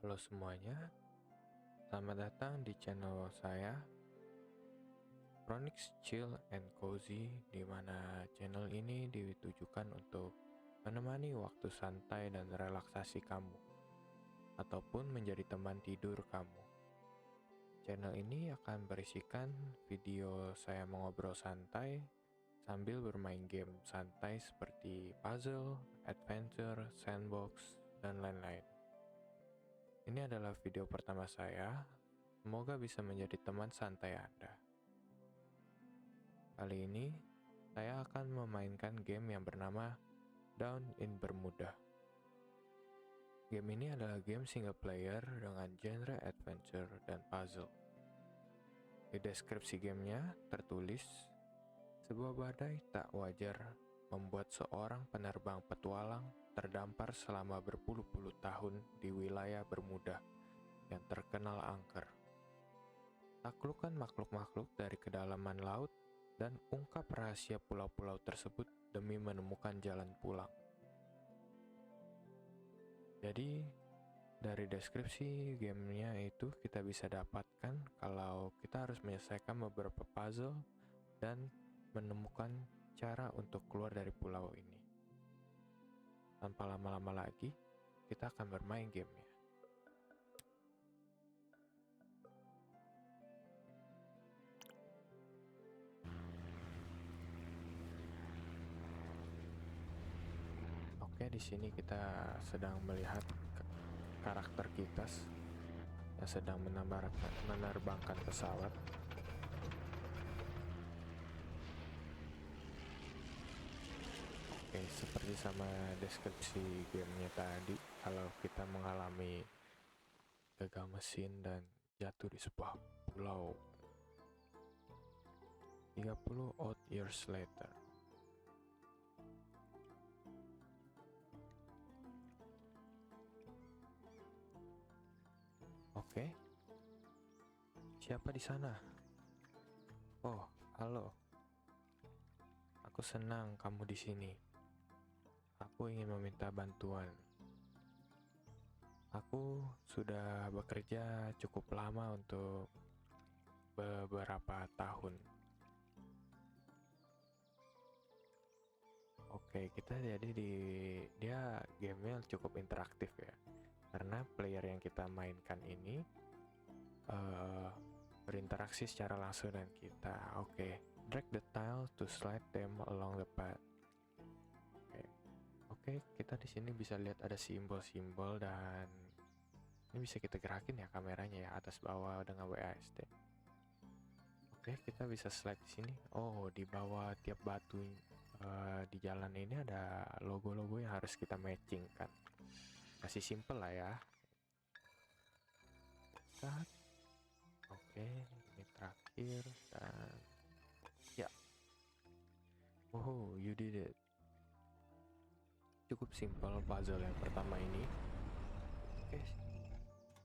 Halo semuanya, selamat datang di channel saya Chronix Chill and Cozy, di mana channel ini ditujukan untuk menemani waktu santai dan relaksasi kamu, ataupun menjadi teman tidur kamu. Channel ini akan berisikan video saya mengobrol santai sambil bermain game santai seperti puzzle, adventure, sandbox, dan lain-lain. Ini adalah video pertama saya. Semoga bisa menjadi teman santai Anda. Kali ini, saya akan memainkan game yang bernama Down in Bermuda. Game ini adalah game single player dengan genre adventure dan puzzle. Di deskripsi gamenya tertulis, sebuah badai tak wajar membuat seorang penerbang petualang terdampar selama berpuluh-puluh tahun di wilayah Bermuda yang terkenal angker. Taklukkan makhluk-makhluk dari kedalaman laut dan ungkap rahasia pulau-pulau tersebut demi menemukan jalan pulang. Jadi, dari deskripsi gamenya itu kita bisa dapatkan kalau kita harus menyelesaikan beberapa puzzle dan menemukan cara untuk keluar dari pulau ini. Tanpa lama-lama lagi, kita akan bermain gamenya. Oke, di sini kita sedang melihat karakter kita yang sedang menerbangkan pesawat. Oke, seperti sama deskripsi gamenya tadi, kalau kita mengalami gagal mesin dan jatuh di sebuah pulau 30 odd years later. Oke, siapa di sana? Oh, halo. Aku senang kamu di sini. Aku ingin meminta bantuan. Aku sudah bekerja cukup lama untuk beberapa tahun. Oke, kita jadi dia gamenya cukup interaktif ya. Karena player yang kita mainkan ini berinteraksi secara langsung dengan kita. Oke, drag the tile to slide them along the path. Oke, kita di sini bisa lihat ada simbol-simbol dan ini bisa kita gerakin ya kameranya ya, atas bawah dengan WASD. Oke, kita bisa slide di sini. Oh, di bawah tiap batu di jalan ini ada logo-logo yang harus kita matching kan. Masih simple lah ya. Cut. Oke, ini terakhir dan ya. Oh, you did it. Cukup simple puzzle yang pertama ini. Oke,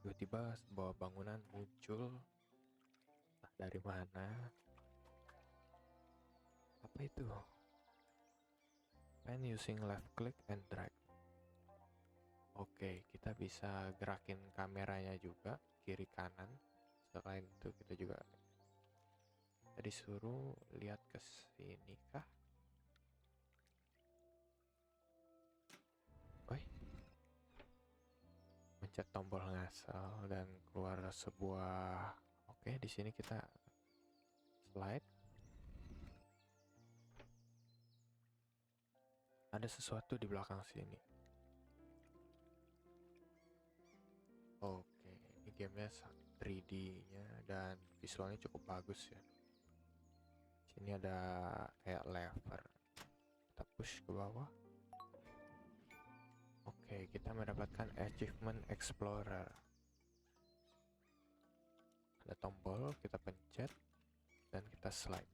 tiba-tiba sebuah bangunan muncul, entah dari mana. Apa itu? Pen using left click and drag. Oke, kita bisa gerakin kameranya juga kiri kanan. Selain itu kita juga disuruh lihat ke sini kah? Oi, mencet tombol ngasal dan keluar sebuah. Oke, di sini kita slide. Ada sesuatu di belakang sini. Oke, ini gamenya 3D-nya dan visualnya cukup bagus ya. Sini ada kayak lever. Kita push ke bawah. Oke, kita mendapatkan achievement explorer. Ada tombol, kita pencet dan kita slide.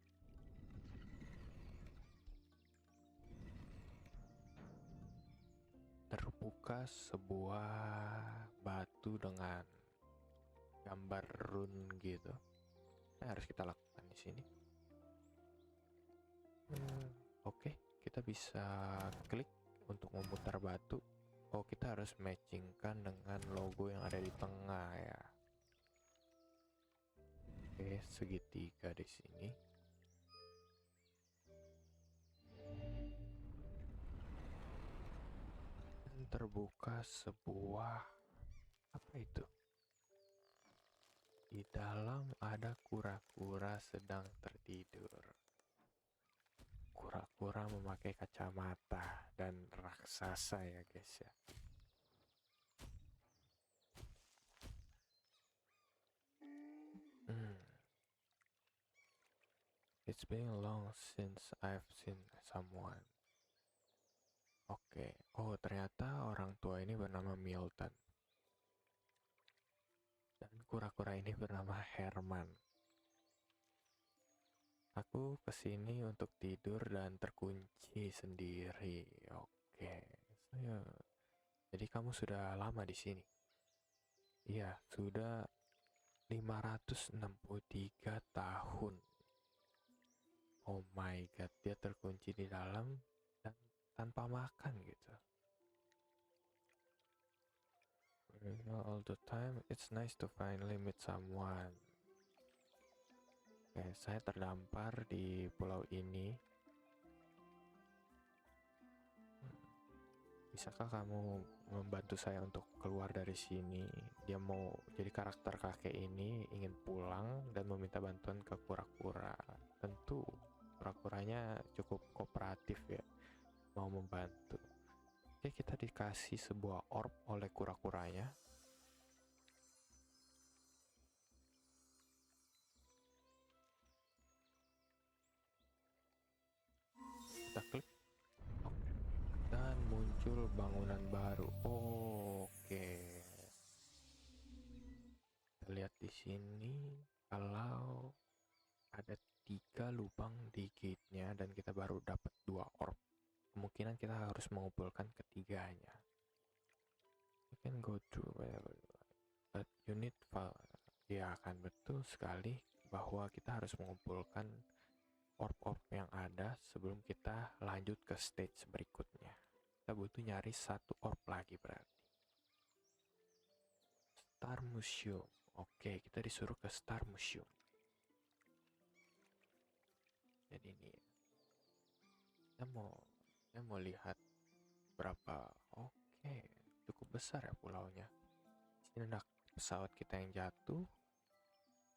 Terbuka sebuah batu dengan gambar rune gitu. Nah, harus kita lakukan di sini. Oke, kita bisa klik untuk memutar batu. Oh, kita harus matchingkan dengan logo yang ada di tengah ya. Oke, segitiga di sini. Dan terbuka sebuah apa itu? Di dalam ada kura-kura sedang tertidur. Kura-kura memakai kacamata dan raksasa ya guys ya. It's been long since I've seen someone. Oke. Oh, ternyata orang tua ini bernama Milton. Dan kura-kura ini bernama Herman. Aku kesini untuk tidur dan terkunci sendiri. Oke. Jadi kamu sudah lama di sini? Iya, sudah 563 tahun. Oh my god, dia terkunci di dalam dan tanpa makan gitu. All the time, it's nice to finally meet someone. Oke, saya terdampar di pulau ini. Bisakah kamu membantu saya untuk keluar dari sini? Dia mau jadi karakter kakek ini, ingin pulang dan meminta bantuan ke kura-kura. Tentu kura-kuranya cukup kooperatif ya, mau membantu. Oke, kita dikasih sebuah orb oleh kura-kuranya. Kita klik. Dan muncul bangunan baru. Oke. Kita lihat di sini kalau ada 3 lubang di gate-nya dan kita baru dapat 2 orb. Kemungkinan kita harus mengumpulkan ketiganya. You can go through but you need ya kan, betul sekali bahwa kita harus mengumpulkan orb-orb yang ada sebelum kita lanjut ke stage berikutnya. Kita butuh nyari 1 orb lagi berarti. Star Museum. Oke, kita disuruh ke Star Museum. Jadi ini saya mau lihat berapa. Oke, cukup besar ya pulaunya. Di sini ada pesawat kita yang jatuh.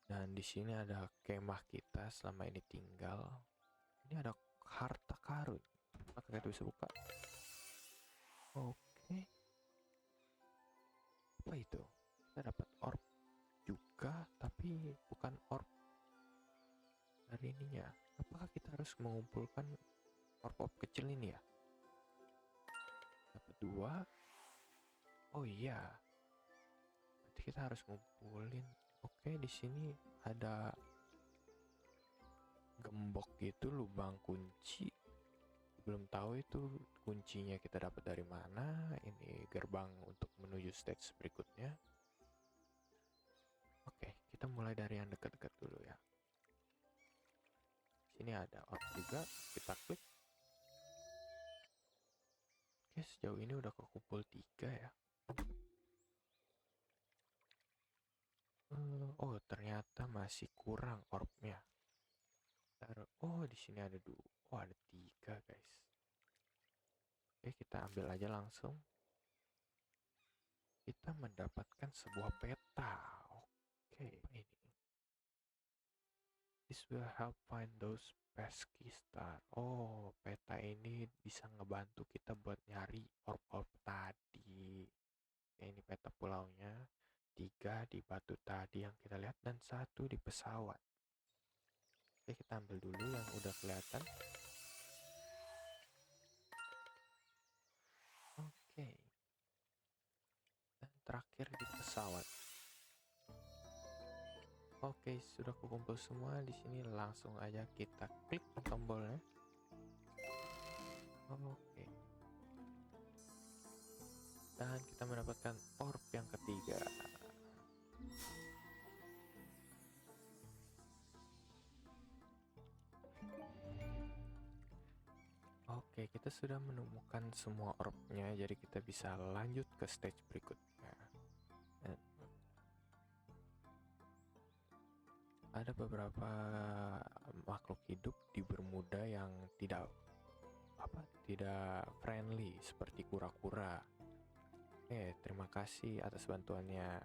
Dan di sini ada kemah kita selama ini tinggal. Ini ada harta karun. Apakah kita bisa buka? Oke. Apa itu? Kita dapat orb juga, tapi bukan orb dari ininya. Apakah kita harus mengumpulkan orb-orb kecil ini ya? Dapat 2. Oh iya. Berarti kita harus ngumpulin. Oke, di sini ada gembok gitu, lubang kunci. Belum tahu itu kuncinya kita dapat dari mana. Ini gerbang untuk menuju stage berikutnya. Oke, kita mulai dari yang dekat-dekat dulu ya. Sini ada orb juga, kita klik. Oke, sejauh ini udah kekumpul 3 ya. Oh, ternyata masih kurang orbnya. Oh, di sini ada 2. Oh, ada 3 guys. Oke, kita ambil aja langsung. Kita mendapatkan sebuah peta. Oke, ini. This will help find those pesky star. Oh, peta ini bisa ngebantu kita buat nyari orb-orb tadi. Oke, ini peta pulaunya. 3 di batu tadi yang kita lihat dan 1 di pesawat. Oke, kita ambil dulu yang udah kelihatan. Oke. Dan terakhir di pesawat. Oke, sudah kumpul semua di sini. Langsung aja kita klik tombolnya. Oke. Dan kita mendapatkan orb yang ketiga. Oke, Oke, kita sudah menemukan semua orbnya, jadi kita bisa lanjut ke stage berikutnya. Ada beberapa makhluk hidup di Bermuda yang tidak friendly seperti kura-kura. Terima kasih atas bantuannya.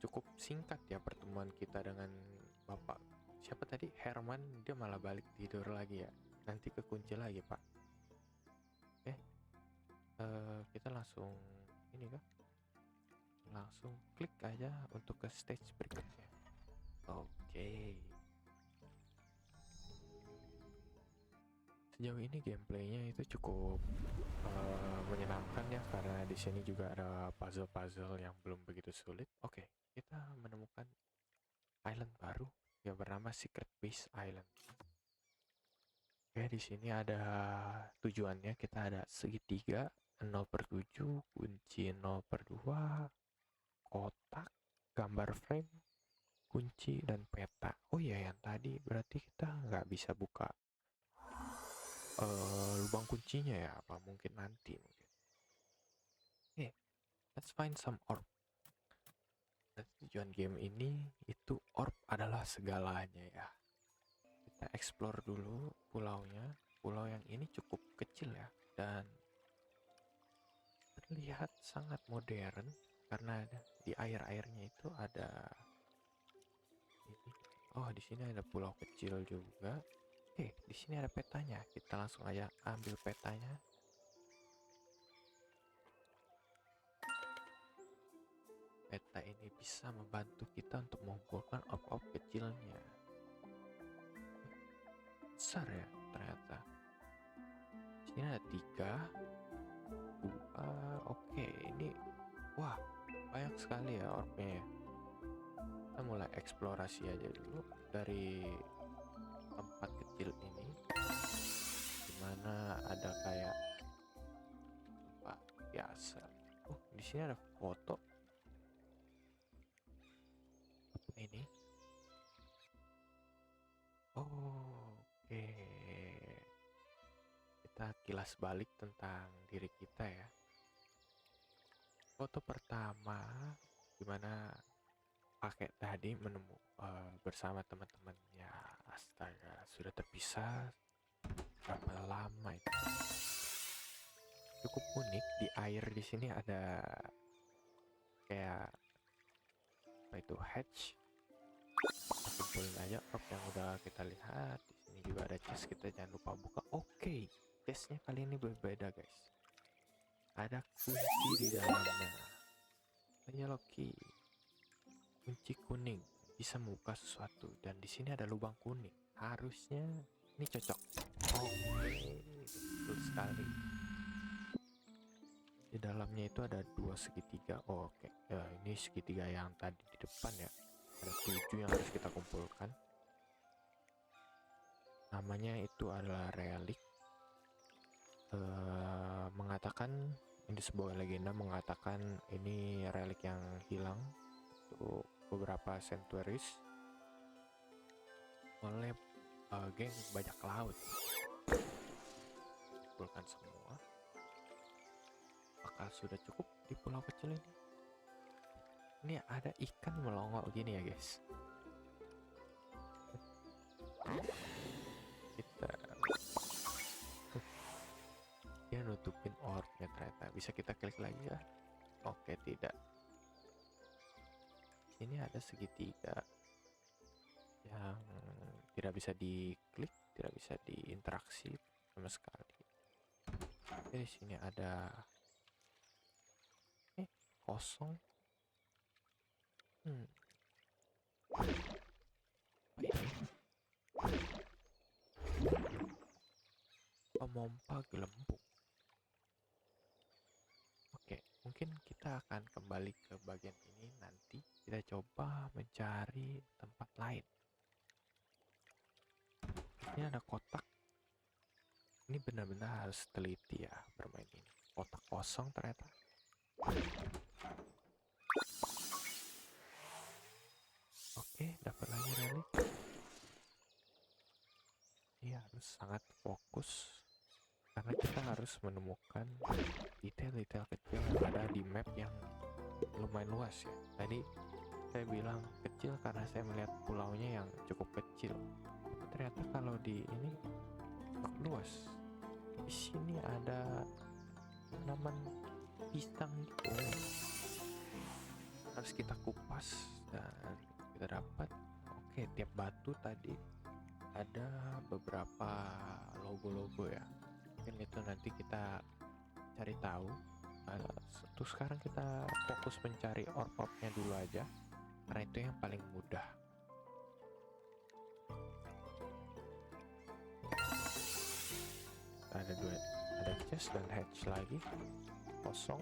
Cukup singkat ya pertemuan kita dengan Bapak. Siapa tadi? Herman, dia malah balik tidur lagi ya. Nanti kekunci lagi, Pak. Kita langsung ini kah? Langsung klik aja untuk ke stage berikutnya. Oke. Sejauh ini gameplaynya itu cukup menyenangkan ya, karena di sini juga ada puzzle-puzzle yang belum begitu sulit. Oke, kita menemukan island baru yang bernama Secret Base Island. Oke, di sini ada tujuannya. Kita ada segitiga 0/7, kunci 0/2, kotak, gambar frame, kunci, dan peta. Oh iya, yang tadi berarti kita nggak bisa buka lubang kuncinya ya, apa mungkin nanti mungkin. Let's find some orb. Dan tujuan game ini itu orb adalah segalanya ya. Kita explore dulu pulaunya. Pulau yang ini cukup kecil ya, dan terlihat sangat modern karena di air-airnya itu ada ini. Oh, di sini ada pulau kecil juga. Di sini ada petanya. Kita langsung aja ambil petanya. Peta ini bisa membantu kita untuk mengumpulkan orb-orb kecilnya. Besar ya ternyata. Di sini ada 3, 2. Oke, ini wah banyak sekali ya orbnya ya. Kita mulai eksplorasi aja dulu dari tempat kecil ini, dimana ada kayak tempat biasa. Di sini ada foto. Apa ini? Oke. Kita kilas balik tentang diri kita ya. Foto pertama dimana kakek tadi bersama teman-temannya. Astaga, sudah terpisah berapa lama itu? Cukup unik, di air di sini ada kayak apa itu, hatch. Kita kumpulin aja orb yang udah kita lihat. Di sini juga ada chest, kita jangan lupa buka. Oke, chestnya kali ini berbeda guys. Ada kunci di dalamnya. Yellow key. Kunci kuning bisa membuka sesuatu, dan di sini ada lubang kuning. Harusnya ini cocok. Oke, betul sekali. Di dalamnya itu ada 2 segitiga. Oke. Ini segitiga yang tadi di depan ya. Ada 7 yang harus kita kumpulkan. Namanya itu adalah relik. Mengatakan ini sebuah legenda mengatakan ini relik yang hilang untuk beberapa centuries oleh geng bajak laut. Kumpulkan semua. Apakah sudah cukup di pulau kecil ini? Ini ada ikan melongo gini ya guys. Kita dia nutupin orbnya ternyata. Bisa kita klik lagi ya? Oke, tidak. Ini ada segitiga yang tidak bisa diklik, tidak bisa diinteraksi sama sekali. Di sini ada kosong. Pemompa gelembung. Oke, mungkin kita akan kembali ke bagian ini nanti. Kita coba mencari tempat lain. Ini ada kotak. Ini benar-benar harus teliti ya bermain ini. Kotak kosong ternyata. Oke, dapat lagi relik. Iya, sangat fokus karena kita harus menemukan detail-detail kecil yang ada di map yang lumayan luas ya. Tadi saya bilang kecil karena saya melihat pulaunya yang cukup kecil. Tapi ternyata kalau di ini cukup luas. Di sini ada tanaman pisang gitu. Harus kita kupas dan kita dapat. Oke, tiap batu tadi ada beberapa logo-logo ya. Mungkin itu nanti kita cari tahu. Terus sekarang kita fokus mencari orb-orbnya dulu aja karena itu yang paling mudah. Ada chest dan hatch lagi kosong.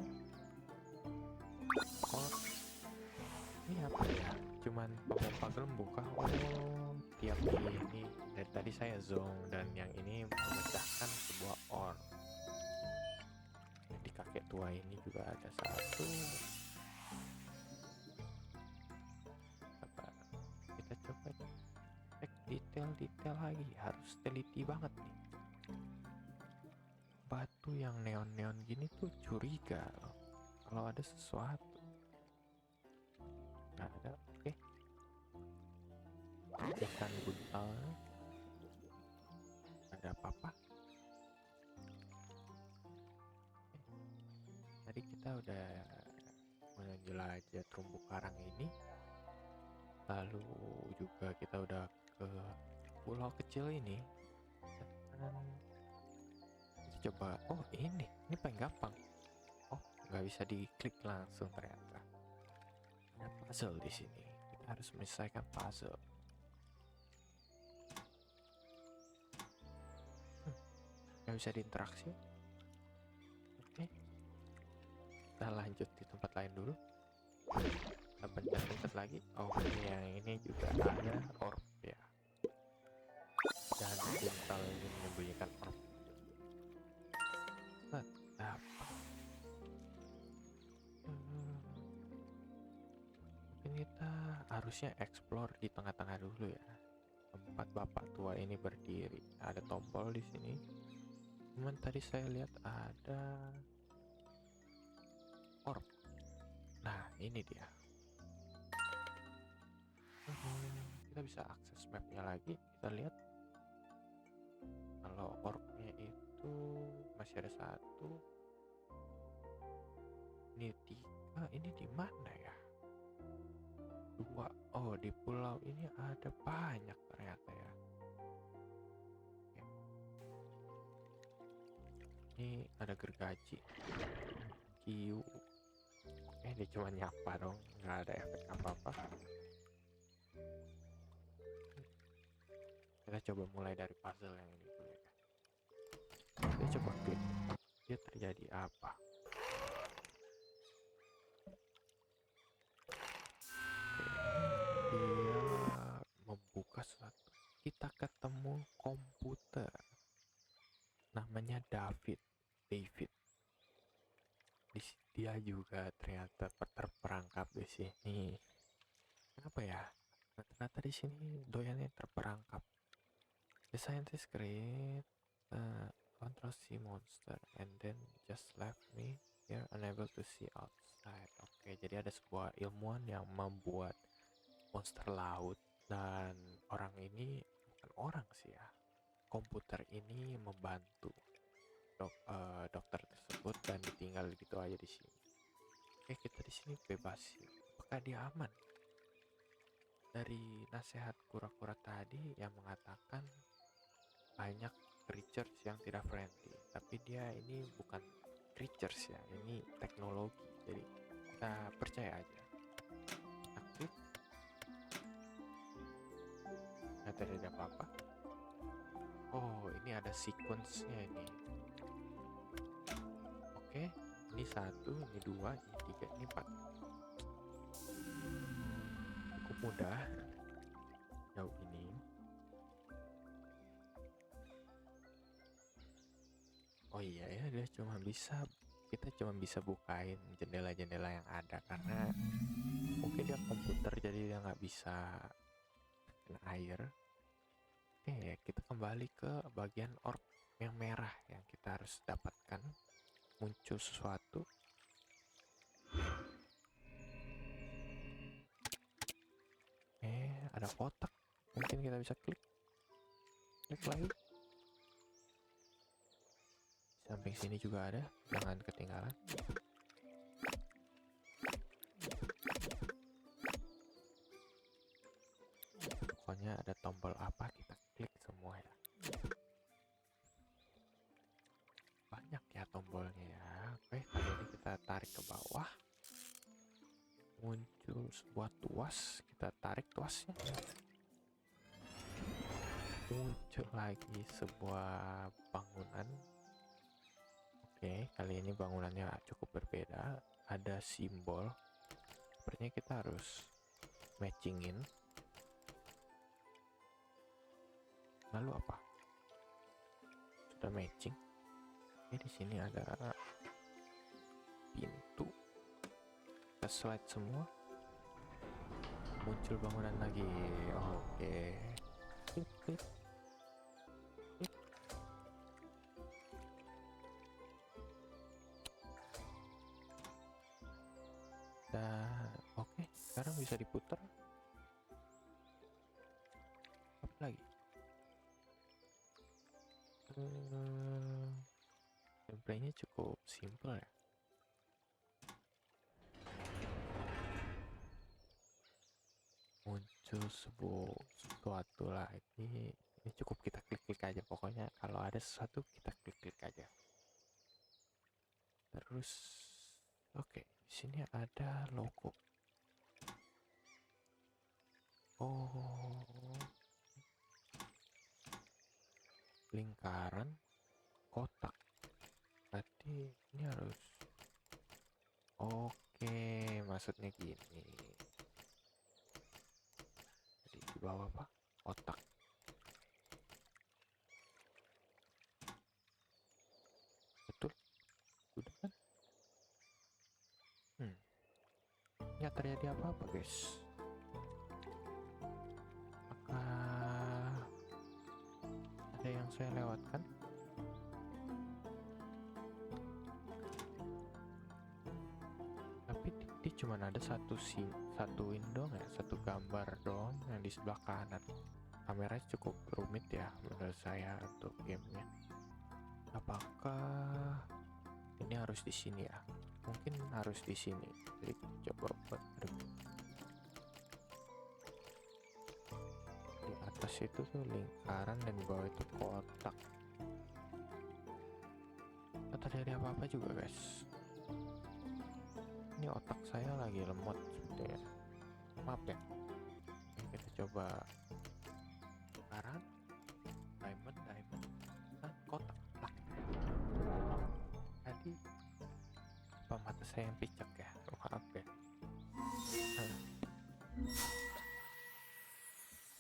Orb ini apa ya? Cuman pemompa gelembung kah? Oh, tiap ini dari tadi saya zong dan yang ini memecahkan sebuah orb. Di kakek tua ini juga ada satu. Apa? Kita coba cek detail-detail lagi, harus teliti banget nih. Batu yang neon-neon gini tuh curiga loh. Kalau ada sesuatu. Nggak ada, oke. Ikan buntal. Ada apa-apa? Tadi kita udah menjelajah terumbu karang ini. Lalu juga kita udah ke pulau kecil ini. Dan kita coba, oh ini paling gampang. Oh, nggak bisa diklik langsung ternyata. Ada puzzle di sini. Kita harus menyelesaikan puzzle. Nggak bisa diinteraksi. Oke. Kita lanjut di tempat lain dulu. Kita pencet lagi. Oh, yang ini juga ada orb ya. Dan buntal ini menyembunyikan orb. Apa? Mungkin kita harusnya explore di tengah-tengah dulu ya. Tempat bapak tua ini berdiri. Ada tombol di sini. Cuman tadi saya lihat ada orb. Nah, ini dia. Kita bisa akses mapnya lagi. Kita lihat kalau orbnya itu masih ada satu. Ini 3. Ini di mana ya? 2. Oh, di pulau ini ada banyak ternyata ya. Oke. Ini ada gergaji. Kiu. Dia cuma nyapa dong, nggak ada efek apa-apa. Kita coba mulai dari puzzle yang ini dulu ya. Kita coba klik. Dia terjadi apa? Dia membuka suatu. Kita ketemu komputer. Namanya David. Dia juga ternyata terperangkap di sini. Kenapa ya? Ternyata di sini doyannya terperangkap. The scientist create control C monster and then just left me here unable to see outside. Oke, jadi ada sebuah ilmuwan yang membuat monster laut dan orang ini bukan orang sih ya. Komputer ini membantu dokter tersebut dan ditinggal gitu aja di sini. Oke, kita di sini bebasin. Apakah dia aman? Dari nasihat kura-kura tadi yang mengatakan banyak creatures yang tidak friendly, tapi dia ini bukan creatures ya, ini teknologi. Jadi kita percaya aja. Aktif. Nggak terjadi apa-apa. Oh, ini ada sequence-nya ini. Oke, ini 1, ini 2, ini 3, ini 4. Cukup mudah. Jauh ini. Oh iya ya, kita cuma bisa bukain jendela-jendela yang ada karena mungkin dia komputer jadi dia nggak bisa kena air. Oke, kita kembali ke bagian orb yang merah yang kita harus dapatkan. Muncul sesuatu. Ada kotak. Mungkin kita bisa klik lagi. Samping sini juga ada, jangan ketinggalan. Pokoknya ada tombol apa kita klik semua ya. Banyak ya tombolnya ya. Oke, kali ini kita tarik ke bawah. Muncul sebuah tuas, kita tarik tuasnya. Muncul lagi sebuah bangunan. Oke, kali ini bangunannya cukup berbeda. Ada simbol. Sepertinya kita harus matchingin. Lalu apa? Sudah matching. Oke, di sini ada pintu. Kita slide semua. Muncul bangunan lagi. Oke. Klik, klik. Dan oke, sekarang bisa diputar. Apa lagi? Gameplaynya cukup simple ya. Muncul sesuatu lagi. Ini cukup kita klik-klik aja. Pokoknya kalau ada sesuatu kita klik-klik aja. Terus oke, di sini ada logo. Oh, lingkaran kotak. Berarti ini harus oke, maksudnya gini. Jadi di bawah apa? Kotak. Betul? Sudah kan? Nggak terjadi apa-apa guys. Apakah ada yang saya lewatkan? Tapi di cuma ada satu window ya, satu gambar dong yang di sebelah kanan. Kameranya cukup rumit ya menurut saya untuk gamenya. Apakah ini harus di sini ya? Mungkin harus di sini. Jadi coba buat di atas itu tuh lingkaran dan di bawah itu kotak. Nggak terjadi apa-apa juga guys. Ini otak saya lagi lemot sepertinya. Maaf ya. Kita coba lingkaran, diamond, dan kotak. Lah. Tadi apa mata saya yang picak ya? Maaf ya.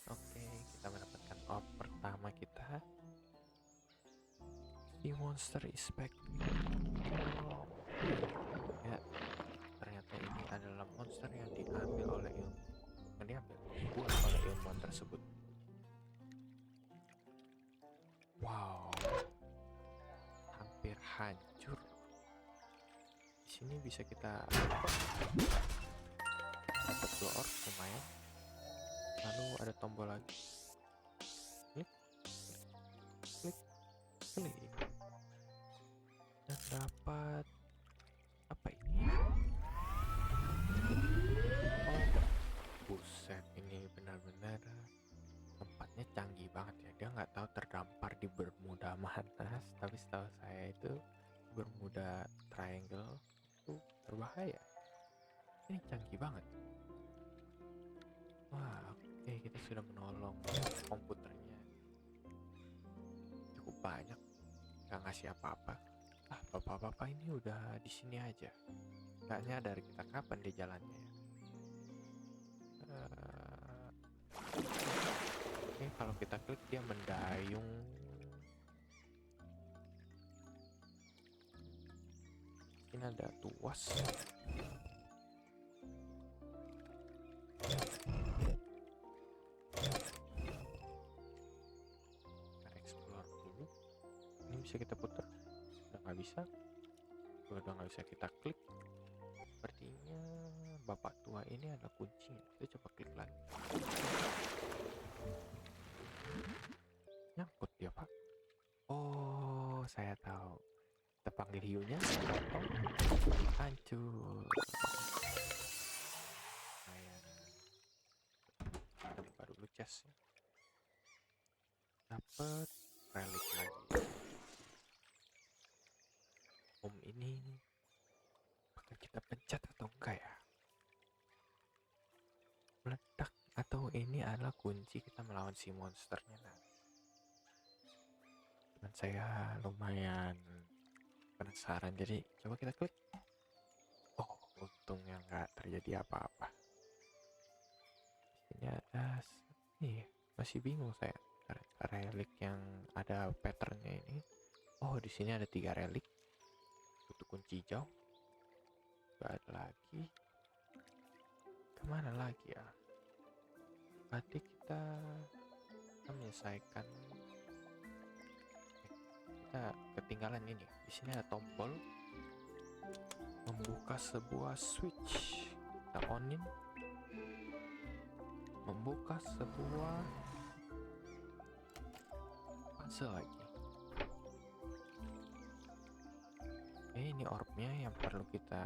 Oke, kita mendapatkan orb pertama kita. The monster is back. Ya, ternyata ini adalah monster yang dibuat oleh ilmuwan tersebut. Wow, hampir hancur. Di sini bisa kita dapat 2 orb lumayan. Lalu ada tombol lagi. Klik, klik, klik. Dan dapat apa ini? Oh, buset, ini benar-benar tempatnya canggih banget ya. Dia nggak tahu terdampar di Bermuda mana, tapi setahu saya itu Bermuda Triangle itu berbahaya. Ini canggih banget. Wah, oke, kita sudah menolong komputernya cukup banyak, nggak ngasih apa-apa. Bapak-bapak ini udah di sini aja, nggak nyadar kita kapan di jalannya ya. Oke, kalau kita klik dia mendayung. Ini ada tuas. bisa kita putar. Udah nggak bisa. Udah nggak bisa kita klik. Sepertinya bapak tua ini ada kuncinya. Kita coba klik lagi. Nyangkut dia, Pak. Oh, saya tahu. Kita panggil hiunya, potong, hancur. Kita buka dulu chestnya. Dapat relik lagi. Ini apakah kita pencet atau enggak ya? Meledak atau ini adalah kunci kita melawan si monsternya nanti. Dan saya lumayan penasaran, jadi coba kita klik. Oh, untungnya nggak terjadi apa-apa. Ini ada nih, masih bingung saya. Relik yang ada patternnya ini. Oh, di sini ada 3 relik. Butuh kunci hijau. Gak ada lagi. Kemana lagi ya? Berarti kita menyelesaikan. Kita ketinggalan ini. Di sini ada tombol membuka sebuah switch. Kita onin. Membuka sebuah puzzle lagi. Ini orbnya yang perlu kita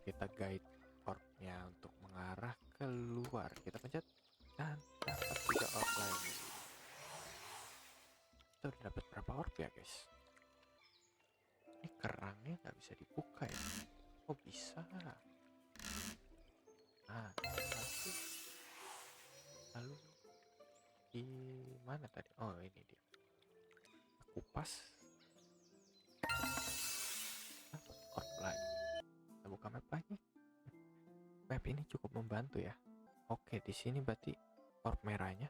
kita guide orbnya untuk mengarah keluar. Kita pencet dan dapat 3 orb lagi. Kita udah dapat berapa orb ya guys? Ini kerangnya nggak bisa dibuka ya? Oh bisa. Nah, satu. Lalu di mana tadi? Oh ini dia. Kupas. Dapat orb lagi. Kita buka map lagi. Map ini cukup membantu ya. Oke, di sini berarti orb merahnya.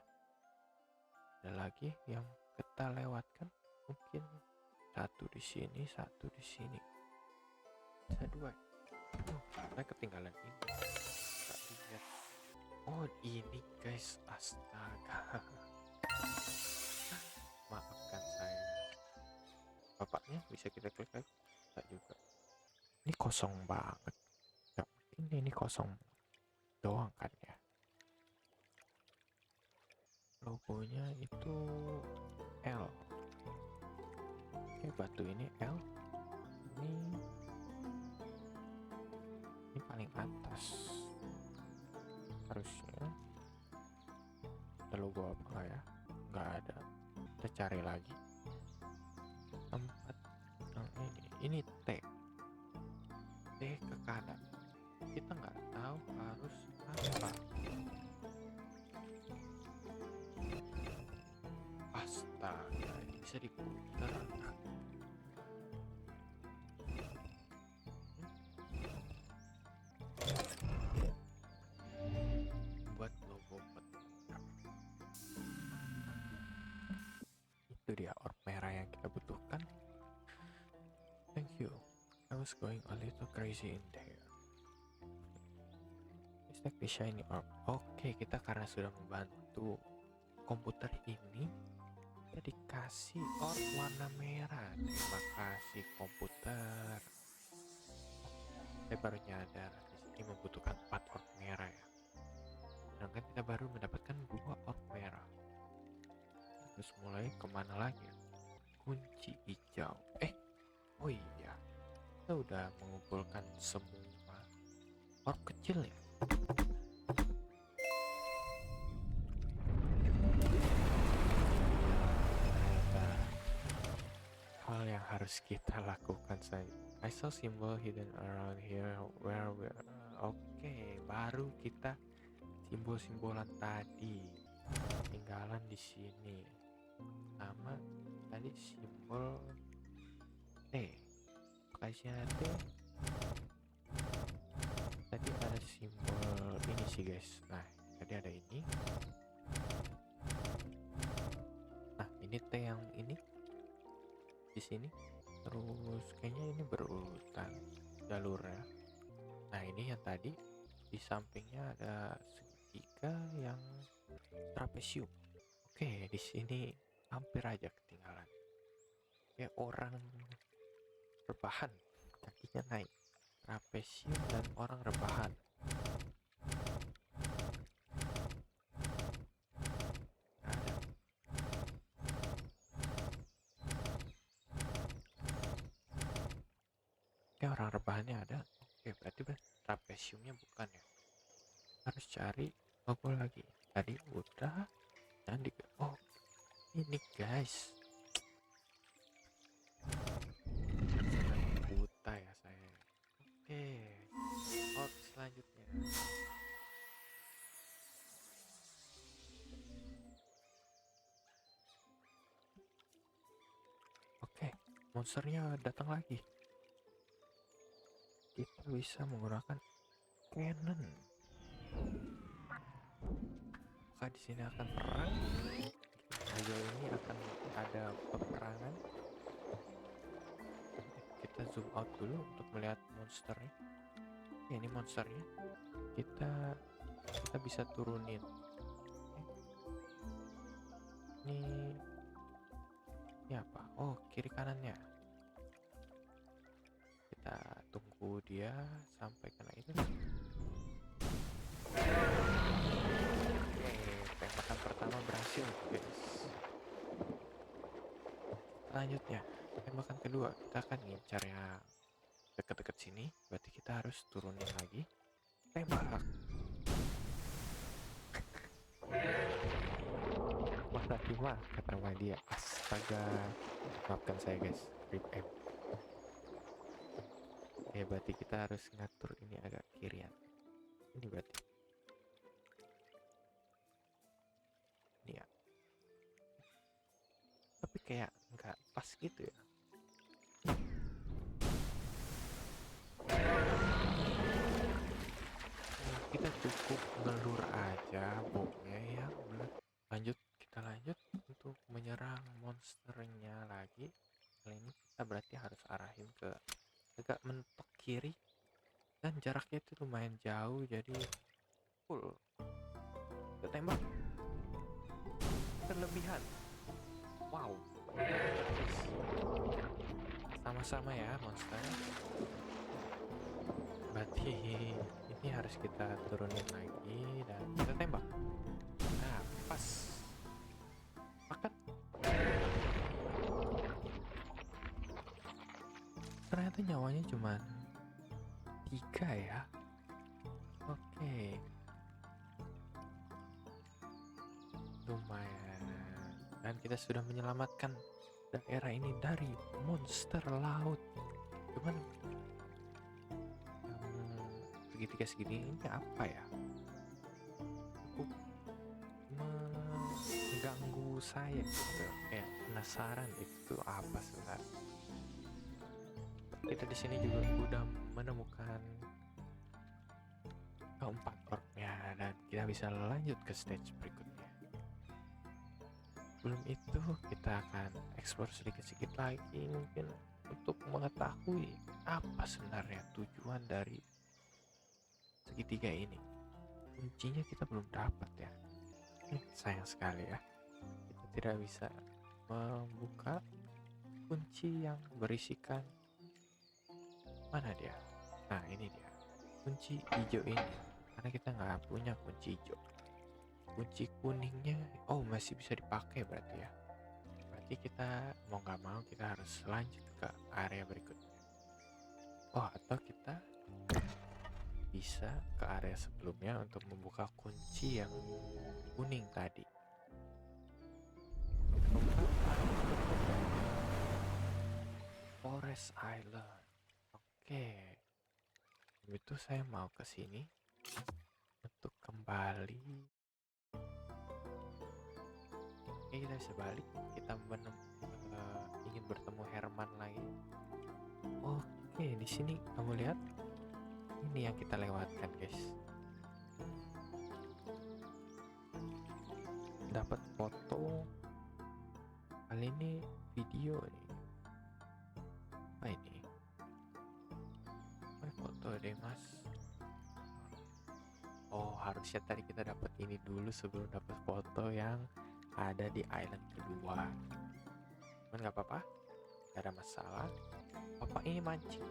Ada lagi yang kita lewatkan. Mungkin satu di sini, satu di sini. Bisa 2. Saya ketinggalan ini. Gak lihat. Oh ini guys, astaga. Maafkan saya. Bapaknya bisa kita klik lagi? Tidak juga. Ini kosong banget. Gak mungkin ini kosong doang kan ya. Logonya itu L. Oke, batu ini L. Ini paling atas. Harusnya ada logo apa enggak ya? Enggak ada. Kita cari lagi. Tempat yang ini T. T ke kanan. Kita nggak tahu harus apa. Astaga, bisa diputar. Buat logo petak. Itu dia orb merah yang kita butuhkan. Thank you. I was going a little crazy in there. Let's take the shiny orb. Oke, kita karena sudah membantu komputer ini, kita dikasih orb warna merah. Terima kasih komputer. Saya baru nyadar di sini membutuhkan 4 orb merah ya. Sedangkan kita baru mendapatkan 2 orb merah. Terus mulai kemana lagi? Kunci hijau. Oh iya, kita udah mengumpulkan semua orb kecil ya. Hal yang harus kita lakukan saja. I saw symbol hidden around here where we Oke, baru kita simbol-simbolan tadi tinggalan di sini. Sama tadi simbol T. Lokasinya T. Tadi ada simbol ini sih guys. Nah, tadi ada ini. Nah, ini T yang ini di sini. Terus kayaknya ini berurutan jalurnya. Nah, ini yang tadi di sampingnya ada segitiga yang trapesium. Oke, di sini hampir aja ketinggalan. kayak orang rebahan, kakinya naik, trapesium dan orang rebahan. Ada. Kayak orang rebahannya ada. Oke, berarti trapesiumnya bukan ya. Harus cari logo lagi. Tadi udah. Dan oh, ini guys. Buta ya saya. Oke. Selanjutnya. Oke, monsternya datang lagi. Kita bisa menggunakan cannon. Apakah di sini akan perang? Ayo, ini akan ada peperangan. Kita zoom out dulu untuk melihat monsternya. Ini monsternya. Kita bisa turunin. Ini apa? Oh, kiri kanannya. Kita tunggu dia sampai kena itu. Tembakan pertama berhasil, guys. Selanjutnya, tembakan kedua kita akan ngincar yang deket-deket sini. Berarti kita harus turunin lagi. Tembak. Wah, kata dia. Astaga, maafkan saya guys. Rip M. Oke, berarti kita harus ngatur ini agak kirian. Ini berarti. Ini ya. Tapi kayak nggak pas gitu ya. Kita cukup ngelur aja bomnya ya. Kita lanjut untuk menyerang monsternya lagi. Kali ini kita berarti harus arahin ke agak mentok kiri, dan jaraknya itu lumayan jauh, jadi full kita tembak berlebihan. Wow, sama-sama ya monster. Berarti ini harus kita turunin lagi dan kita tembak. Nah, pas. Makan. Ternyata nyawanya cuma 3 ya. Oke. Lumayan. Dan kita sudah menyelamatkan daerah ini dari monster laut. Cuman segitiga segini ini apa ya? Cukup mengganggu saya gitu. Kayak penasaran itu apa sebenarnya. Kita di sini juga udah menemukan keempat orknya dan kita bisa lanjut ke stage berikutnya. Sebelum itu kita akan explore sedikit-sedikit lagi mungkin untuk mengetahui apa sebenarnya tujuan dari segitiga ini. Kuncinya kita belum dapat ya. Sayang sekali ya. Kita tidak bisa membuka kunci yang berisikan. Mana dia? Nah, ini dia. Kunci hijau ini. Karena kita nggak punya kunci hijau. Kunci kuningnya, oh masih bisa dipakai berarti ya. Berarti kita mau nggak mau kita harus lanjut ke area berikutnya. Oh, atau kita bisa ke area sebelumnya untuk membuka kunci yang kuning tadi. Forest Island. Oke. Itu saya mau ke sini untuk kembali. Oke, kita bisa balik. Kita ingin bertemu Herman lagi. Oke, di sini kamu lihat. Ini yang kita lewatkan, guys. Dapat foto. Kali ini video nih. Apa ini? Foto deh, Mas. Oh, harusnya tadi kita dapat ini dulu sebelum dapat foto yang ada di island kedua. Cuman nggak apa-apa. gak ada masalah. Papa ini mancing.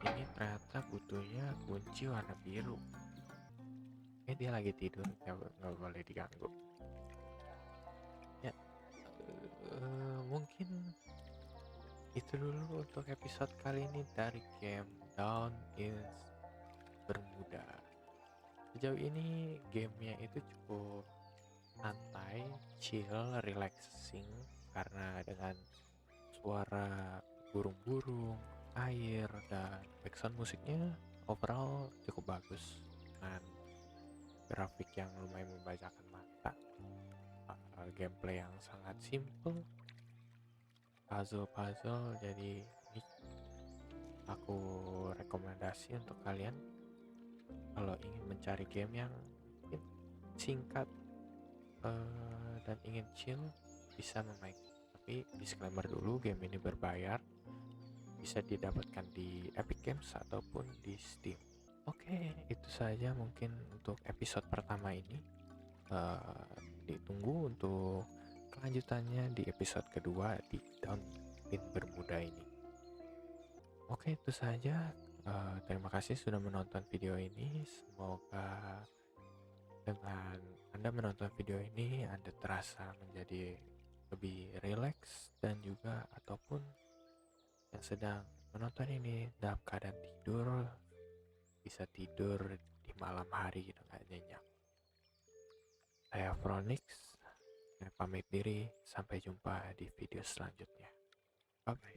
Ini ternyata butuhnya kunci warna biru. Dia lagi tidur, nggak boleh diganggu. Ya, mungkin itu dulu untuk episode kali ini dari game Down in Bermuda. Sejauh ini gamenya itu cukup santai, chill, relaxing karena dengan suara burung-burung, air, dan background musiknya overall cukup bagus dengan grafik yang lumayan membajakan mata, gameplay yang sangat simple, puzzle-puzzle. Jadi ini aku rekomendasi untuk kalian kalau ingin mencari game yang mungkin singkat dan ingin chill bisa memainkan. Tapi disclaimer dulu, game ini berbayar, bisa didapatkan di Epic Games ataupun di Steam. Oke, itu saja mungkin untuk episode pertama ini. Ditunggu untuk kelanjutannya di episode kedua di Down in Bermuda ini. Oke, itu saja. Terima kasih sudah menonton video ini. Semoga dengan Anda menonton video ini, Anda terasa menjadi lebih rileks, dan juga ataupun yang sedang menonton ini dalam keadaan tidur, bisa tidur di malam hari dengan nyenyak. Saya Fronix, saya pamit diri, sampai jumpa di video selanjutnya. Bye bye.